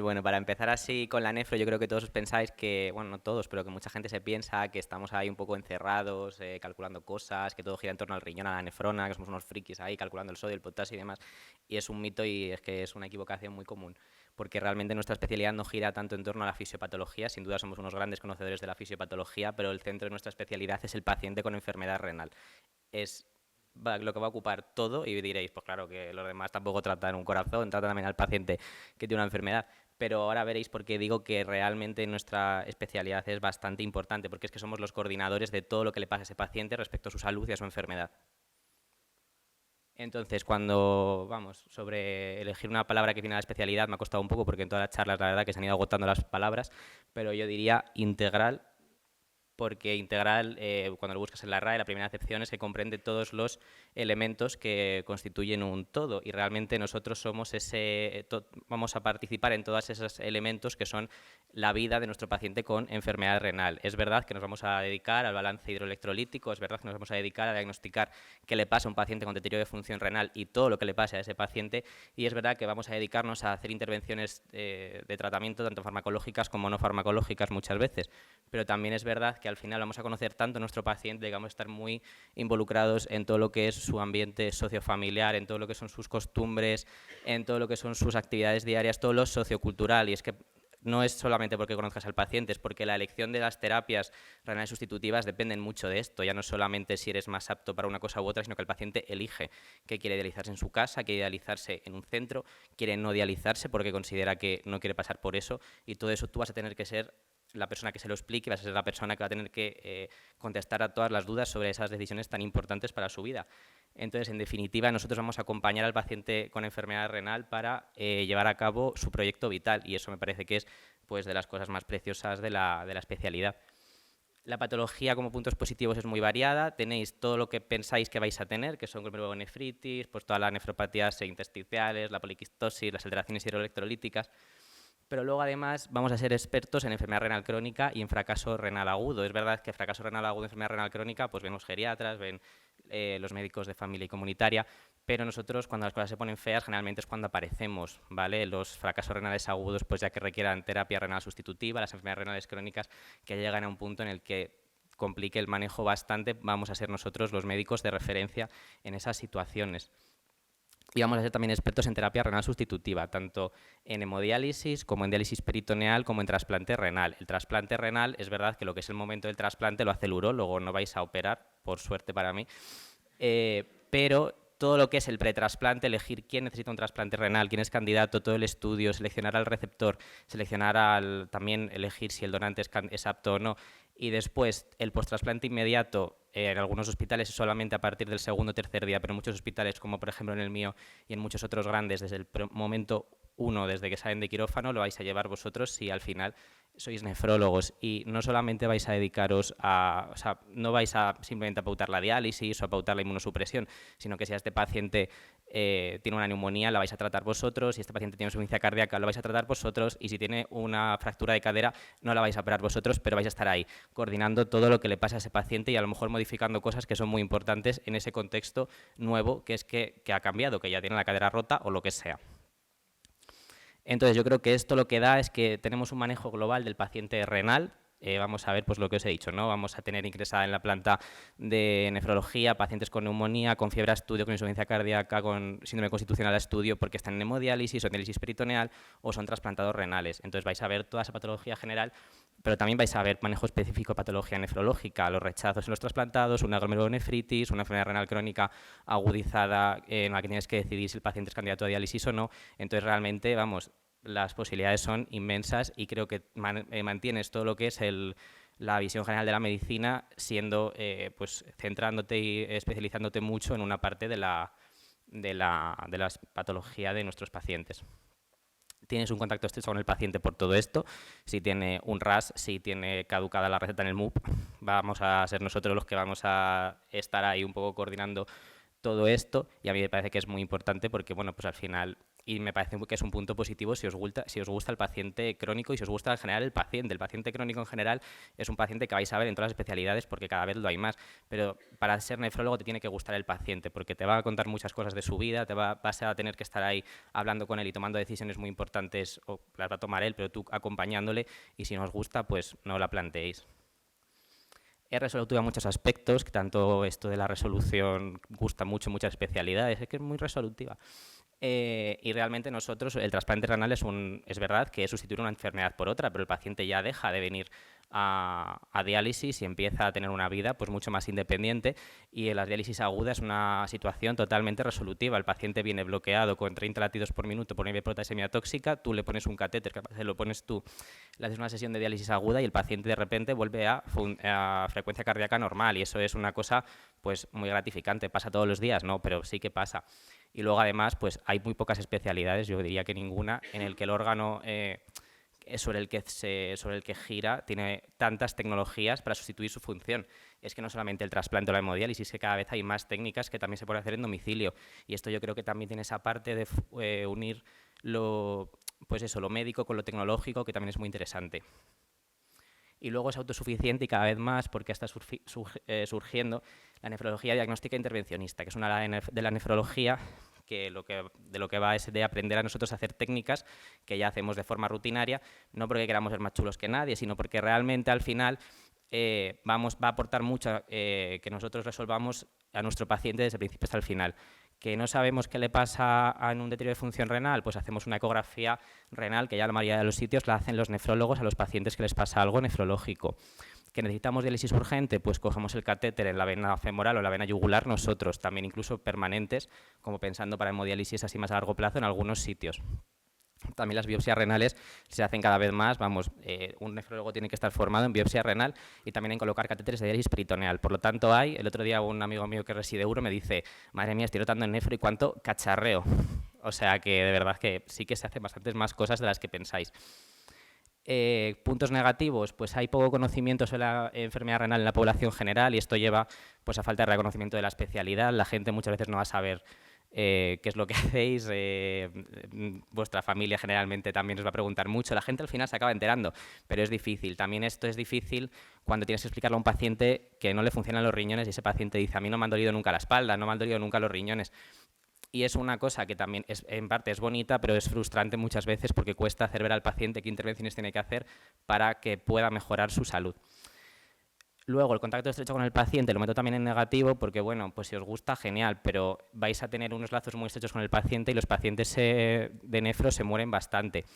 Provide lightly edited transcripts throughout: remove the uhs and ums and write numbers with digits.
Bueno, para empezar así con la nefro, yo creo que todos os pensáis que, bueno, no todos, pero que mucha gente se piensa que estamos ahí un poco encerrados, calculando cosas, que todo gira en torno al riñón, a la nefrona, que somos unos frikis ahí calculando el sodio, el potasio y demás. Y es un mito y es que es una equivocación muy común, porque realmente nuestra especialidad no gira tanto en torno a la fisiopatología, sin duda somos unos grandes conocedores de la fisiopatología, pero el centro de nuestra especialidad es el paciente con enfermedad renal. Es lo que va a ocupar todo y diréis, pues claro que los demás tampoco tratan un corazón, tratan también al paciente que tiene una enfermedad, pero ahora veréis por qué digo que realmente nuestra especialidad es bastante importante, porque es que somos los coordinadores de todo lo que le pasa a ese paciente respecto a su salud y a su enfermedad. Entonces, cuando vamos sobre elegir una palabra que tiene la especialidad, me ha costado un poco porque en todas las charlas la verdad que se han ido agotando las palabras, pero yo diría integral, porque integral, cuando lo buscas en la RAE, la primera acepción es que comprende todos los elementos que constituyen un todo, y realmente nosotros somos vamos a participar en todos esos elementos que son la vida de nuestro paciente con enfermedad renal. Es verdad que nos vamos a dedicar al balance hidroelectrolítico, es verdad que nos vamos a dedicar a diagnosticar qué le pasa a un paciente con deterioro de función renal y todo lo que le pasa a ese paciente, y es verdad que vamos a dedicarnos a hacer intervenciones de tratamiento, tanto farmacológicas como no farmacológicas muchas veces, pero también es verdad que al final vamos a conocer tanto a nuestro paciente que vamos a estar muy involucrados en todo lo que es su ambiente sociofamiliar, en todo lo que son sus costumbres, en todo lo que son sus actividades diarias, todo lo sociocultural, y es que no es solamente porque conozcas al paciente, es porque la elección de las terapias renales sustitutivas dependen mucho de esto. Ya no solamente si eres más apto para una cosa u otra, sino que el paciente elige que quiere dializarse en su casa, quiere dializarse en un centro, quiere no dializarse porque considera que no quiere pasar por eso, y todo eso tú vas a tener que ser la persona que se lo explique, vas a ser la persona que va a tener que contestar a todas las dudas sobre esas decisiones tan importantes para su vida. Entonces, en definitiva, nosotros vamos a acompañar al paciente con enfermedad renal para llevar a cabo su proyecto vital, y eso me parece que es pues, de las cosas más preciosas de la especialidad. La patología como puntos positivos es muy variada, tenéis todo lo que pensáis que vais a tener, que son glomerulonefritis, pues todas las nefropatías intersticiales, la poliquistosis, las alteraciones hidroelectrolíticas, pero luego además vamos a ser expertos en enfermedad renal crónica y en fracaso renal agudo. Es verdad que fracaso renal agudo y enfermedad renal crónica pues ven los geriatras, ven los médicos de familia y comunitaria, pero nosotros cuando las cosas se ponen feas generalmente es cuando aparecemos, ¿vale? Los fracasos renales agudos pues ya que requieran terapia renal sustitutiva, las enfermedades renales crónicas que llegan a un punto en el que complique el manejo bastante, vamos a ser nosotros los médicos de referencia en esas situaciones. Y vamos a ser también expertos en terapia renal sustitutiva, tanto en hemodiálisis como en diálisis peritoneal como en trasplante renal. El trasplante renal, es verdad que lo que es el momento del trasplante lo hace el urólogo, no vais a operar, por suerte para mí, pero todo lo que es el pretrasplante, elegir quién necesita un trasplante renal, quién es candidato, todo el estudio, seleccionar al receptor, también elegir si el donante es apto o no, y después el posttrasplante inmediato, en algunos hospitales solamente a partir del segundo o tercer día, pero en muchos hospitales, como por ejemplo en el mío y en muchos otros grandes, desde el momento uno, desde que salen de quirófano, lo vais a llevar vosotros si al final sois nefrólogos, y no solamente vais a dedicaros o sea, no vais a simplemente a pautar la diálisis o a pautar la inmunosupresión, sino que si a este paciente tiene una neumonía, la vais a tratar vosotros, si este paciente tiene insuficiencia cardíaca, lo vais a tratar vosotros, y si tiene una fractura de cadera, no la vais a operar vosotros, pero vais a estar ahí, coordinando todo lo que le pasa a ese paciente y a lo mejor modificando cosas que son muy importantes en ese contexto nuevo que es que ha cambiado, que ya tiene la cadera rota o lo que sea. Entonces yo creo que esto lo que da es que tenemos un manejo global del paciente renal. Vamos a ver pues lo que os he dicho, ¿no? Vamos a tener ingresada en la planta de nefrología pacientes con neumonía, con fiebre a estudio, con insuficiencia cardíaca, con síndrome constitucional a estudio porque están en hemodiálisis o en diálisis peritoneal o son trasplantados renales. Entonces vais a ver toda esa patología general, pero también vais a ver manejo específico de patología nefrológica, los rechazos en los trasplantados, una glomerulonefritis, una enfermedad renal crónica agudizada en la que tienes que decidir si el paciente es candidato a diálisis o no. Entonces realmente, vamos, las posibilidades son inmensas y creo que mantienes todo lo que es la visión general de la medicina siendo, pues centrándote y especializándote mucho en una parte de la patología de nuestros pacientes. Tienes un contacto estrecho con el paciente por todo esto. Si tiene un RAS, si tiene caducada la receta en el MUP, vamos a ser nosotros los que vamos a estar ahí un poco coordinando todo esto, y a mí me parece que es muy importante porque, bueno, pues al final y me parece que es un punto positivo si os gusta el paciente crónico y si os gusta en general el paciente. El paciente crónico en general es un paciente que vais a ver en todas las especialidades porque cada vez lo hay más, pero para ser nefrólogo te tiene que gustar el paciente porque te va a contar muchas cosas de su vida, vas a tener que estar ahí hablando con él y tomando decisiones muy importantes, o las va a tomar él, pero tú acompañándole, y si no os gusta, pues no la planteéis. Es resolutiva en muchos aspectos, que tanto esto de la resolución gusta mucho en muchas especialidades, es que es muy resolutiva. Y realmente nosotros, el trasplante renal es verdad que es sustituir una enfermedad por otra, pero el paciente ya deja de venir a diálisis y empieza a tener una vida pues mucho más independiente, y en la diálisis aguda es una situación totalmente resolutiva. El paciente viene bloqueado con 30 latidos por minuto por una hiperprotasemia tóxica, tú le pones un catéter, que se lo pones tú, le haces una sesión de diálisis aguda y el paciente de repente vuelve a frecuencia cardíaca normal, y eso es una cosa pues muy gratificante. ¿Pasa todos los días? No, pero sí que pasa. Y luego además pues hay muy pocas especialidades, yo diría que ninguna, en el que el órgano sobre el que gira tiene tantas tecnologías para sustituir su función. Es que no solamente el trasplante o la hemodiálisis, que cada vez hay más técnicas que también se pueden hacer en domicilio, y esto yo creo que también tiene esa parte de unir lo médico con lo tecnológico, que también es muy interesante. Y luego es autosuficiente y cada vez más, porque está surgiendo la nefrología diagnóstica intervencionista, que es una de la nefrología que de lo que va es de aprender a nosotros a hacer técnicas que ya hacemos de forma rutinaria, no porque queramos ser más chulos que nadie, sino porque realmente al final va a aportar mucho que nosotros resolvamos a nuestro paciente desde el principio hasta el final. Que no sabemos qué le pasa en un deterioro de función renal, pues hacemos una ecografía renal, que ya la mayoría de los sitios la hacen los nefrólogos a los pacientes que les pasa algo nefrológico. Que necesitamos diálisis urgente, pues cogemos el catéter en la vena femoral o la vena yugular nosotros, también incluso permanentes, como pensando para hemodiálisis así más a largo plazo en algunos sitios. También las biopsias renales se hacen cada vez más, un nefrólogo tiene que estar formado en biopsia renal y también en colocar catéteres de diálisis peritoneal. Por lo tanto el otro día un amigo mío que reside Euro me dice, madre mía, estoy rotando en nefro y cuánto cacharreo. O sea que de verdad que sí que se hacen bastantes más cosas de las que pensáis. Puntos negativos, pues hay poco conocimiento sobre la enfermedad renal en la población general, y esto lleva pues a falta de reconocimiento de la especialidad. La gente muchas veces no va a saber qué es lo que hacéis, vuestra familia generalmente también os va a preguntar mucho, la gente al final se acaba enterando, pero es difícil. También esto es difícil cuando tienes que explicarle a un paciente que no le funcionan los riñones y ese paciente dice, a mí no me han dolido nunca la espalda, no me han dolido nunca los riñones. Y es una cosa que también en parte es bonita, pero es frustrante muchas veces porque cuesta hacer ver al paciente qué intervenciones tiene que hacer para que pueda mejorar su salud. Luego, el contacto estrecho con el paciente lo meto también en negativo porque, bueno, pues si os gusta, genial, pero vais a tener unos lazos muy estrechos con el paciente y los pacientes de nefro se mueren bastante.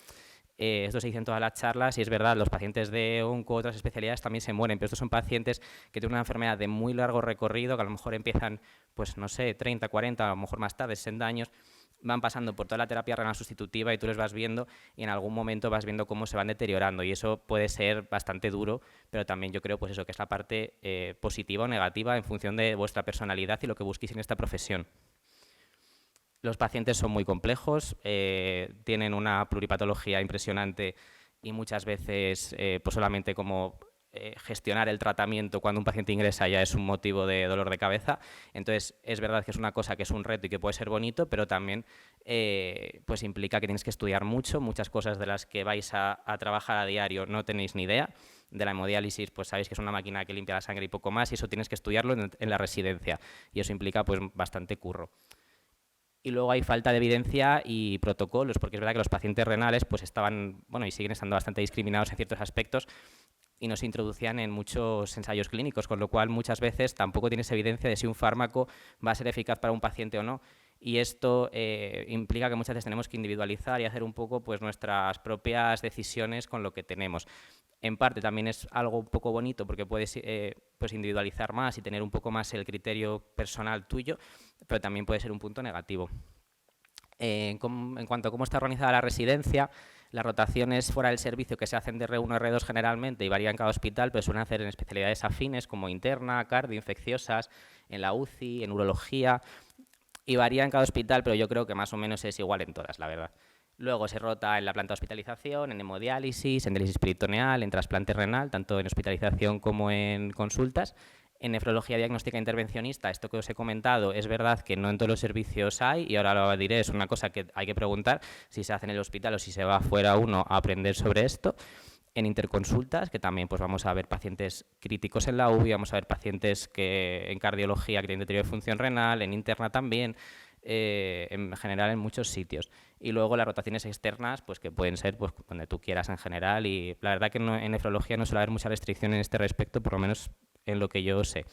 Esto se dice en todas las charlas y es verdad, los pacientes de onco, otras especialidades también se mueren, pero estos son pacientes que tienen una enfermedad de muy largo recorrido, que a lo mejor empiezan, pues no sé, 30, 40, a lo mejor más tarde, 60 años, van pasando por toda la terapia renal sustitutiva y tú les vas viendo y en algún momento vas viendo cómo se van deteriorando, y eso puede ser bastante duro, pero también yo creo pues eso, que es la parte positiva o negativa en función de vuestra personalidad y lo que busquéis en esta profesión. Los pacientes son muy complejos, tienen una pluripatología impresionante y muchas veces pues solamente como gestionar el tratamiento cuando un paciente ingresa ya es un motivo de dolor de cabeza. Entonces es verdad que es una cosa que es un reto y que puede ser bonito, pero también pues implica que tienes que estudiar mucho, muchas cosas de las que vais a trabajar a diario no tenéis ni idea. De la hemodiálisis, pues sabéis que es una máquina que limpia la sangre y poco más, y eso tienes que estudiarlo en la residencia, y eso implica pues bastante curro. Y luego hay falta de evidencia y protocolos, porque es verdad que los pacientes renales pues estaban, bueno, y siguen estando bastante discriminados en ciertos aspectos y no se introducían en muchos ensayos clínicos, con lo cual muchas veces tampoco tienes evidencia de si un fármaco va a ser eficaz para un paciente o no. Y esto implica que muchas veces tenemos que individualizar y hacer un poco pues nuestras propias decisiones con lo que tenemos. En parte también es algo un poco bonito porque puedes pues individualizar más y tener un poco más el criterio personal tuyo, pero también puede ser un punto negativo. En cuanto a cómo está organizada la residencia, las rotaciones fuera del servicio que se hacen de R1 a R2 generalmente y varían en cada hospital, pero suelen hacer en especialidades afines como interna, cardio, infecciosas, en la UCI, en urología, y varía en cada hospital, pero yo creo que más o menos es igual en todas, la verdad. Luego se rota en la planta de hospitalización, en hemodiálisis, en diálisis peritoneal, en trasplante renal, tanto en hospitalización como en consultas. En nefrología diagnóstica intervencionista, esto que os he comentado, es verdad que no en todos los servicios hay, y ahora lo diré, es una cosa que hay que preguntar si se hace en el hospital o si se va fuera uno a aprender sobre esto. En interconsultas, que también pues vamos a ver pacientes críticos en la UBI, vamos a ver pacientes que en cardiología que tienen deterioro de función renal, en interna también, en general en muchos sitios. Y luego las rotaciones externas, pues que pueden ser pues donde tú quieras en general, y la verdad que en nefrología no suele haber mucha restricción en este respecto, por lo menos en lo que yo sé.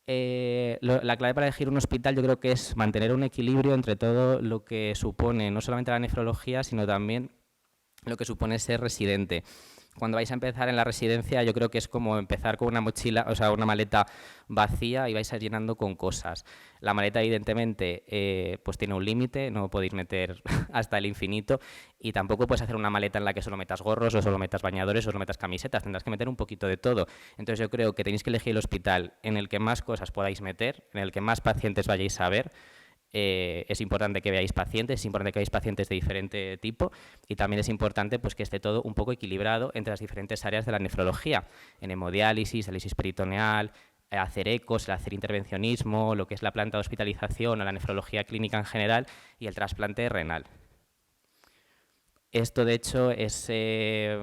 La clave para elegir un hospital yo creo que es mantener un equilibrio entre todo lo que supone no solamente la nefrología, sino también lo que supone ser residente. Cuando vais a empezar en la residencia, yo creo que es como empezar con una mochila, o sea, una maleta vacía y vais a ir llenando con cosas. La maleta, evidentemente, pues tiene un límite, no podéis meter hasta el infinito, y tampoco puedes hacer una maleta en la que solo metas gorros, o solo metas bañadores, o solo metas camisetas, tendrás que meter un poquito de todo. Entonces yo creo que tenéis que elegir el hospital en el que más cosas podáis meter, en el que más pacientes vayáis a ver. Es importante que veáis pacientes, es importante que veáis pacientes de diferente tipo, y también es importante pues, que esté todo un poco equilibrado entre las diferentes áreas de la nefrología, en hemodiálisis, diálisis peritoneal, hacer ecos, el hacer intervencionismo, lo que es la planta de hospitalización o la nefrología clínica en general y el trasplante renal. Esto, de hecho, es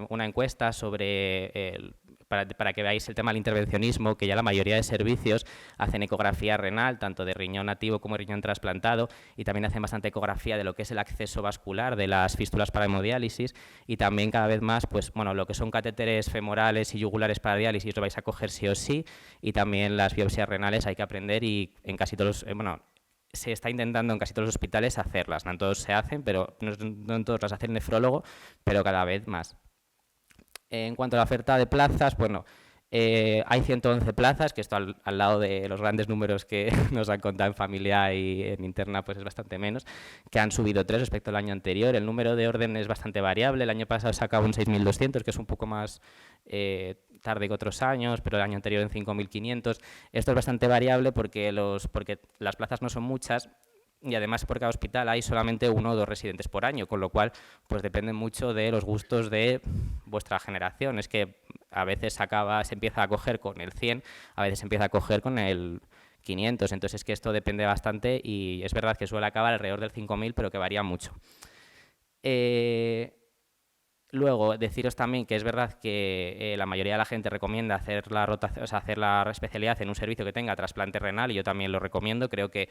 una encuesta sobre para que veáis el tema del intervencionismo, que ya la mayoría de servicios hacen ecografía renal, tanto de riñón nativo como de riñón trasplantado, y también hacen bastante ecografía de lo que es el acceso vascular de las fístulas para hemodiálisis, y también cada vez más, pues bueno, lo que son catéteres femorales y yugulares para diálisis lo vais a coger sí o sí, y también las biopsias renales hay que aprender, y en casi todos los, se está intentando en casi todos los hospitales hacerlas, no en todos se hacen, pero no en todos las hace el nefrólogo, pero cada vez más. En cuanto a la oferta de plazas, bueno, hay 111 plazas, que esto al lado de los grandes números que nos han contado en familia y en interna, pues es bastante menos, que han subido 3 respecto al año anterior. El número de orden es bastante variable. El año pasado se acabó en 6.200, que es un poco más tarde que otros años, pero el año anterior en 5.500. Esto es bastante variable porque las plazas no son muchas, y además por cada hospital hay solamente 1 o 2 residentes por año, con lo cual pues depende mucho de los gustos de vuestra generación. Es que a veces se empieza a coger con el 100, a veces se empieza a coger con el 500, entonces es que esto depende bastante, y es verdad que suele acabar alrededor del 5.000, pero que varía mucho. Luego, deciros también que es verdad que la mayoría de la gente recomienda hacer la rotación, o sea, hacer la especialidad en un servicio que tenga trasplante renal, y yo también lo recomiendo. Creo que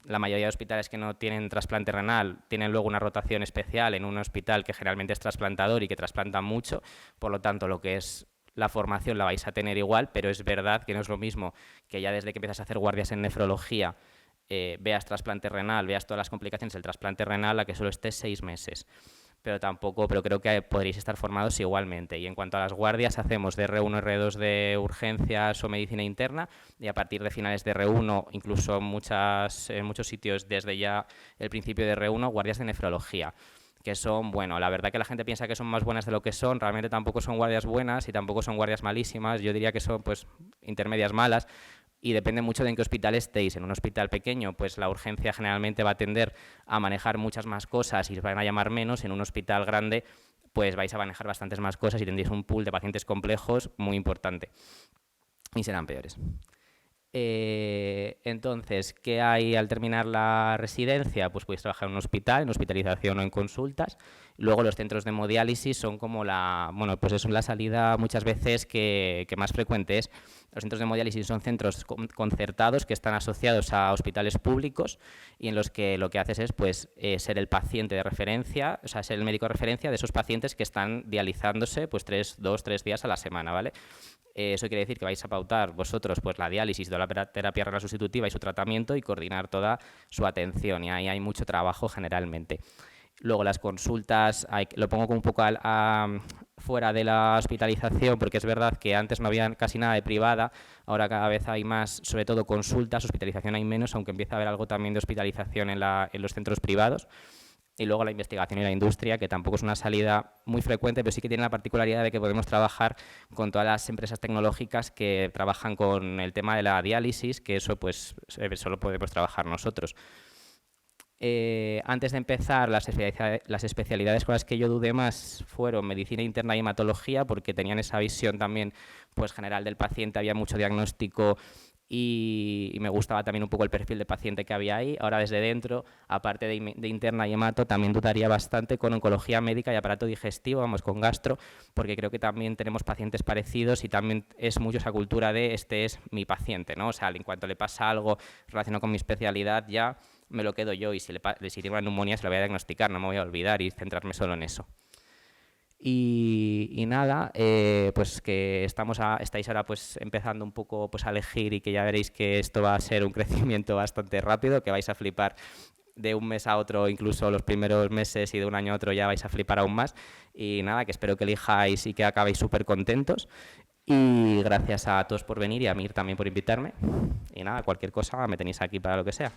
la mayoría de hospitales que no tienen trasplante renal tienen luego una rotación especial en un hospital que generalmente es trasplantador y que trasplanta mucho, por lo tanto lo que es la formación la vais a tener igual, pero es verdad que no es lo mismo que ya desde que empiezas a hacer guardias en nefrología veas trasplante renal, veas todas las complicaciones del trasplante renal, a que solo estés 6 meses. Pero creo que podréis estar formados igualmente. Y en cuanto a las guardias, hacemos de R1 R2 de urgencias o medicina interna, y a partir de finales de R1, incluso en muchos sitios desde ya el principio de R1, guardias de nefrología, que son, bueno, la verdad que la gente piensa que son más buenas de lo que son, realmente tampoco son guardias buenas y tampoco son guardias malísimas, yo diría que son pues intermedias malas, y depende mucho de en qué hospital estéis. En un hospital pequeño, pues la urgencia generalmente va a tender a manejar muchas más cosas y os van a llamar menos. En un hospital grande, pues vais a manejar bastantes más cosas y tendréis un pool de pacientes complejos muy importante, y serán peores. Entonces, ¿qué hay al terminar la residencia? Pues podéis trabajar en un hospital, en hospitalización o en consultas. Luego los centros de hemodiálisis son como pues es la salida muchas veces que más frecuente es. Los centros de hemodiálisis son centros concertados que están asociados a hospitales públicos, y en los que lo que haces es pues ser el paciente de referencia, o sea, ser el médico de referencia de esos pacientes que están dializándose pues 2-3 días a la semana, ¿vale? Eso quiere decir que vais a pautar vosotros pues la diálisis, toda la terapia renal sustitutiva y su tratamiento, y coordinar toda su atención, y ahí hay mucho trabajo generalmente. Luego las consultas, lo pongo como un poco fuera de la hospitalización, porque es verdad que antes no había casi nada de privada, ahora cada vez hay más, sobre todo consultas, hospitalización hay menos, aunque empieza a haber algo también de hospitalización en los centros privados. Y luego la investigación y la industria, que tampoco es una salida muy frecuente, pero sí que tiene la particularidad de que podemos trabajar con todas las empresas tecnológicas que trabajan con el tema de la diálisis, que eso pues solo podemos trabajar nosotros. Antes de empezar, las especialidades con las que yo dudé más fueron medicina interna y hematología, porque tenían esa visión también pues, general del paciente, había mucho diagnóstico y me gustaba también un poco el perfil de paciente que había ahí. Ahora desde dentro, aparte de interna y hemato, también dudaría bastante con oncología médica y aparato digestivo, vamos, con gastro, porque creo que también tenemos pacientes parecidos y también es mucho esa cultura de este es mi paciente, ¿no? O sea, en cuanto le pasa algo relacionado con mi especialidad ya me lo quedo yo y si tiene una neumonía se lo voy a diagnosticar, no me voy a olvidar y centrarme solo en eso. Y nada, pues que estáis ahora pues empezando un poco pues a elegir y que ya veréis que esto va a ser un crecimiento bastante rápido, que vais a flipar de un mes a otro, incluso los primeros meses, y de un año a otro ya vais a flipar aún más. Y nada, que espero que elijáis y que acabéis súper contentos. Y gracias a todos por venir y a Mir también por invitarme. Y nada, cualquier cosa me tenéis aquí para lo que sea.